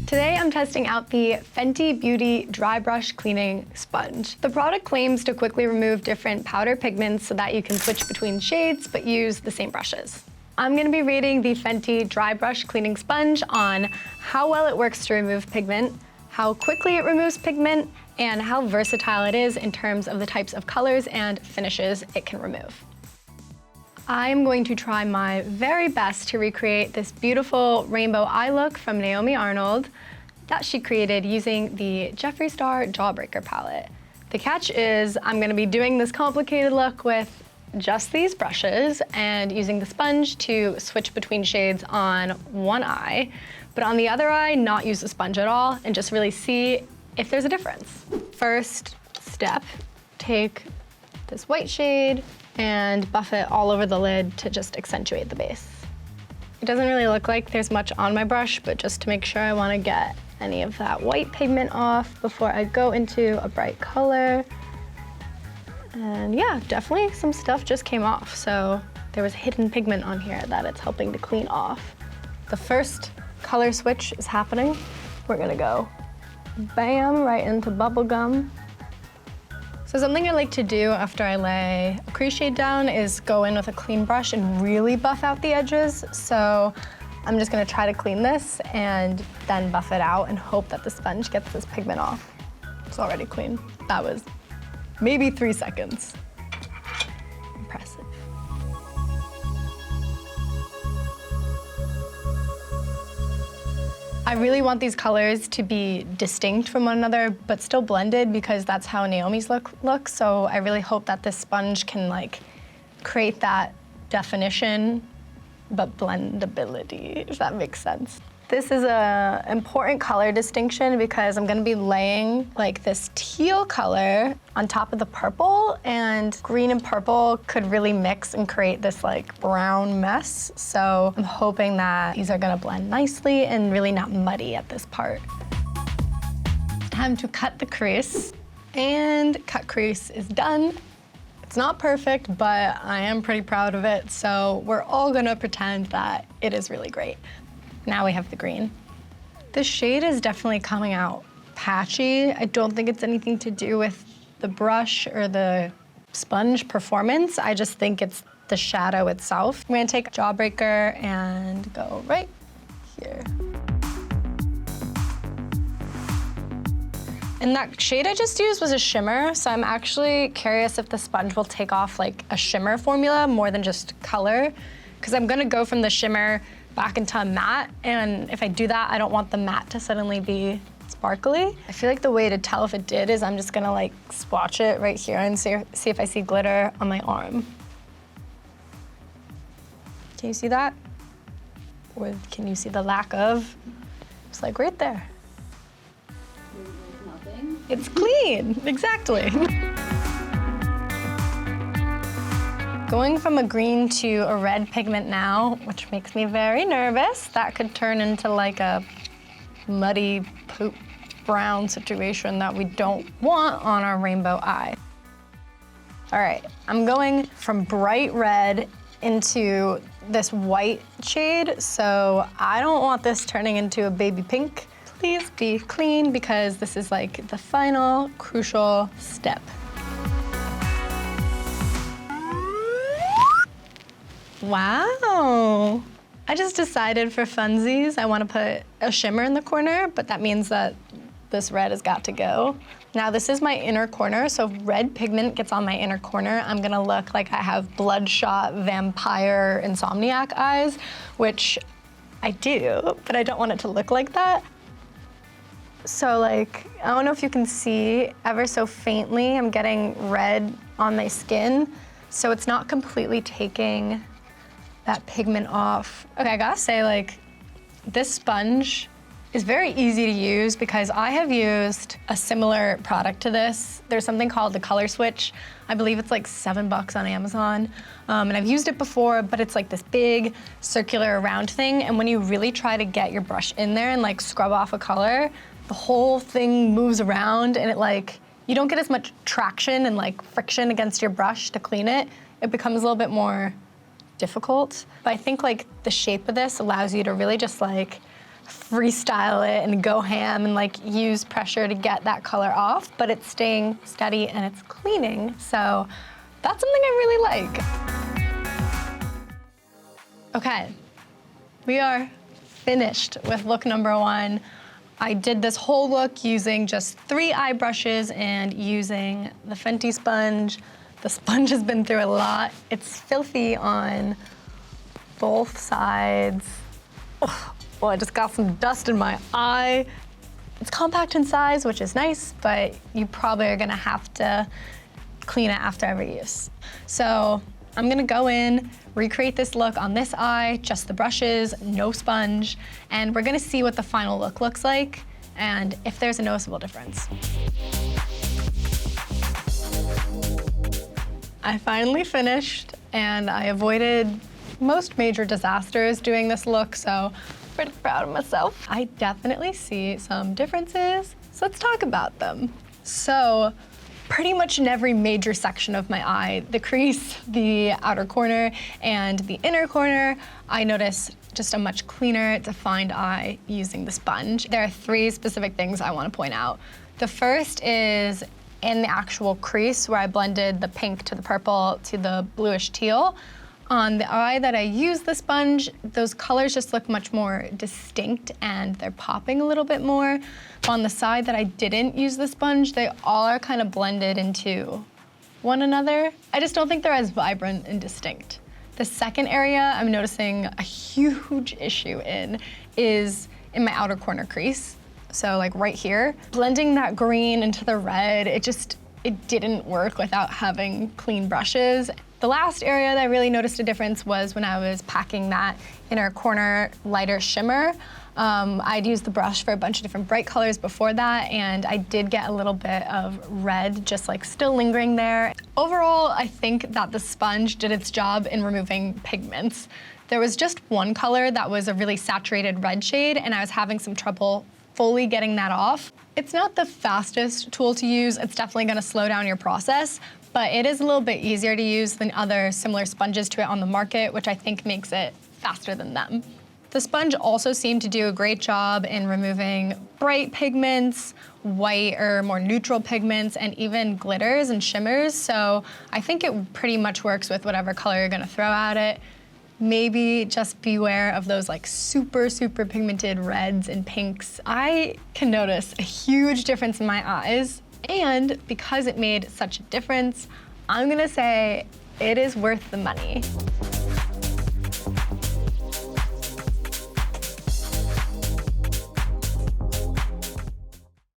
Today I'm testing out the Fenty Beauty Dry Brush Cleaning Sponge. The product claims to quickly remove different powder pigments so that you can switch between shades but use the same brushes. I'm gonna be rating the Fenty Dry Brush Cleaning Sponge on how well it works to remove pigment, how quickly it removes pigment, and how versatile it is in terms of the types of colors and finishes it can remove. I'm going to try my very best to recreate this beautiful rainbow eye look from Naomi Arnold that she created using the Jeffree Star Jawbreaker palette. The catch is I'm gonna be doing this complicated look with just these brushes and using the sponge to switch between shades on one eye, but on the other eye, not use the sponge at all and just really see if there's a difference. First step, take this white shade and buff it all over the lid to just accentuate the base. It doesn't really look like there's much on my brush, but just to make sure, I want to get any of that white pigment off before I go into a bright color. And yeah, definitely some stuff just came off, so there was hidden pigment on here that it's helping to clean off. The first color switch is happening. We're gonna go bam, right into bubblegum. So something I like to do after I lay a crease shade down is go in with a clean brush and really buff out the edges. So I'm just gonna try to clean this and then buff it out and hope that the sponge gets this pigment off. It's already clean. That was maybe 3 seconds. Impressive. I really want these colors to be distinct from one another, but still blended because that's how Naomi's look looks. So I really hope that this sponge can like create that definition, but blendability, if that makes sense. This is a important color distinction because I'm gonna be laying like this teal color on top of the purple, and green and purple could really mix and create this like brown mess. So I'm hoping that these are gonna blend nicely and really not muddy at this part. Time to cut the crease, and cut crease is done. It's not perfect, but I am pretty proud of it. So we're all gonna pretend that it is really great. Now we have the green. The shade is definitely coming out patchy. I don't think it's anything to do with the brush or the sponge performance. I just think it's the shadow itself. I'm gonna take a Jawbreaker and go right here. And that shade I just used was a shimmer, so I'm actually curious if the sponge will take off like a shimmer formula more than just color, because I'm gonna go from the shimmer back into a matte, and if I do that, I don't want the matte to suddenly be sparkly. I feel like the way to tell if it did is I'm just gonna like swatch it right here and see if I see glitter on my arm. Can you see that? Or can you see the lack of? It's like right there. Nothing. It's clean, exactly. Going from a green to a red pigment now, which makes me very nervous. That could turn into like a muddy poop brown situation that we don't want on our rainbow eye. All right, I'm going from bright red into this white shade, so I don't want this turning into a baby pink. Please be clean because this is like the final crucial step. Wow. I just decided for funsies, I want to put a shimmer in the corner, but that means that this red has got to go. Now this is my inner corner, so if red pigment gets on my inner corner, I'm gonna look like I have bloodshot vampire insomniac eyes, which I do, but I don't want it to look like that. So like, I don't know if you can see ever so faintly, I'm getting red on my skin, so it's not completely taking that pigment off. Okay, I gotta say, like, this sponge is very easy to use because I have used a similar product to this. There's something called the Color Switch. I believe it's like $7 on Amazon. And I've used it before, but it's like this big circular round thing. And when you really try to get your brush in there and like scrub off a color, the whole thing moves around and it like, you don't get as much traction and like friction against your brush to clean it. It becomes a little bit more difficult. But I think like the shape of this allows you to really just like freestyle it and go ham and like use pressure to get that color off, but it's staying steady and it's cleaning. So that's something I really like. Okay, we are finished with look number 1. I did this whole look using just 3 eye brushes and using the Fenty sponge. The sponge has been through a lot. It's filthy on both sides. Oh, well, I just got some dust in my eye. It's compact in size, which is nice, but you probably are gonna have to clean it after every use. So I'm gonna go in, recreate this look on this eye, just the brushes, no sponge, and we're gonna see what the final look looks like and if there's a noticeable difference. I finally finished and I avoided most major disasters doing this look, so pretty proud of myself. I definitely see some differences, so let's talk about them. So pretty much in every major section of my eye, the crease, the outer corner, and the inner corner, I noticed just a much cleaner, defined eye using the sponge. There are 3 specific things I want to point out. The first is in the actual crease where I blended the pink to the purple to the bluish teal. On the eye that I used the sponge, those colors just look much more distinct and they're popping a little bit more. On the side that I didn't use the sponge, they all are kind of blended into one another. I just don't think they're as vibrant and distinct. The second area I'm noticing a huge issue in is in my outer corner crease. So like right here, blending that green into the red, it didn't work without having clean brushes. The last area that I really noticed a difference was when I was packing that inner corner lighter shimmer. I'd used the brush for a bunch of different bright colors before that, and I did get a little bit of red just like still lingering there. Overall, I think that the sponge did its job in removing pigments. There was just one color that was a really saturated red shade, and I was having some trouble fully getting that off. It's not the fastest tool to use. It's definitely gonna slow down your process, but it is a little bit easier to use than other similar sponges to it on the market, which I think makes it faster than them. The sponge also seemed to do a great job in removing bright pigments, white or more neutral pigments, and even glitters and shimmers. So I think it pretty much works with whatever color you're gonna throw at it. Maybe just beware of those like super pigmented reds and pinks. I can notice a huge difference in my eyes, and because it made such a difference, I'm gonna say it is worth the money.